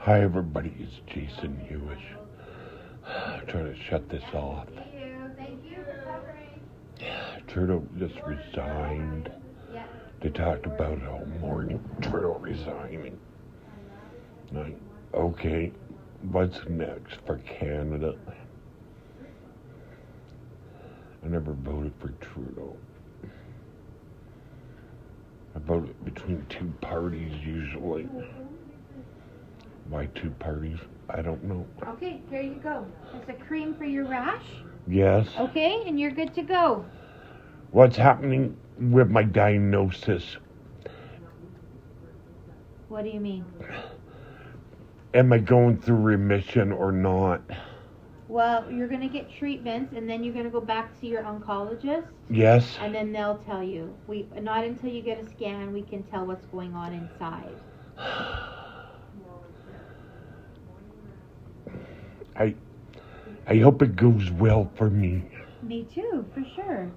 Hi everybody, it's Jason Hewish. Trying to shut this off. Thank you for covering. Trudeau just resigned. They talked about it all morning. Trudeau resigning. Like, okay, what's next for Canada? I never voted for Trudeau. I voted between two parties usually. Why two parties? I don't know. Okay, here you go. It's a cream for your rash. Yes. Okay, and you're good to go. What's happening with my diagnosis? What do you mean? Am I going through remission or not? Well, you're going to get treatments, and then you're going to go back to your oncologist. Yes. And then they'll tell you. Not until you get a scan, we can tell what's going on inside. I hope it goes well for me. Me too, for sure.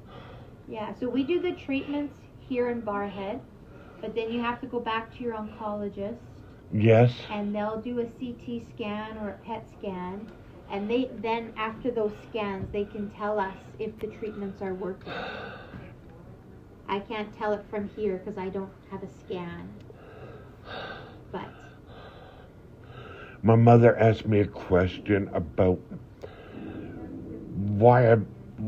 Yeah, so we do the treatments here in Barrhead, but then you have to go back to your oncologist. Yes. And they'll do a CT scan or a PET scan, and then after those scans they can tell us if the treatments are working. I can't tell it from here because I don't have a scan. But my mother asked me a question about why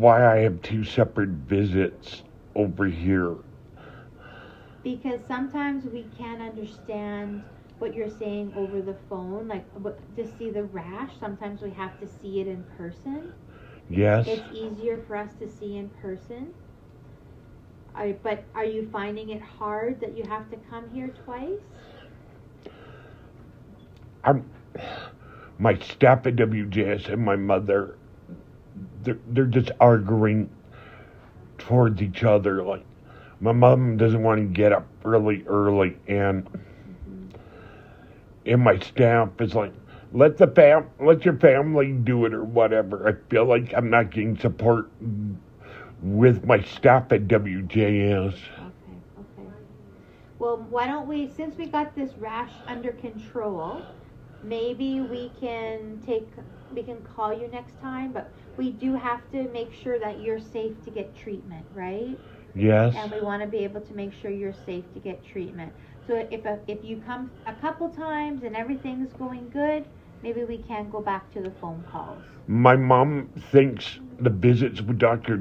I have two separate visits over here. because sometimes we can't understand what you're saying over the phone, like to see the rash, sometimes we have to see it in person. Yes. It's easier for us to see in person. But are you finding it hard that you have to come here twice? My staff at WJS and my mother, they're just arguing towards each other. Like, my mom doesn't want to get up really early, and my staff is like, let your family do it or whatever. I feel like I'm not getting support with my staff at WJS. Okay. Well, why don't we, since we got this rash under control, maybe we can call you next time, but we do have to make sure that you're safe to get treatment, right? Yes. And we want to be able to make sure you're safe to get treatment. So if you come a couple times and everything's going good, maybe we can go back to the phone calls. My mom thinks the visits with Dr.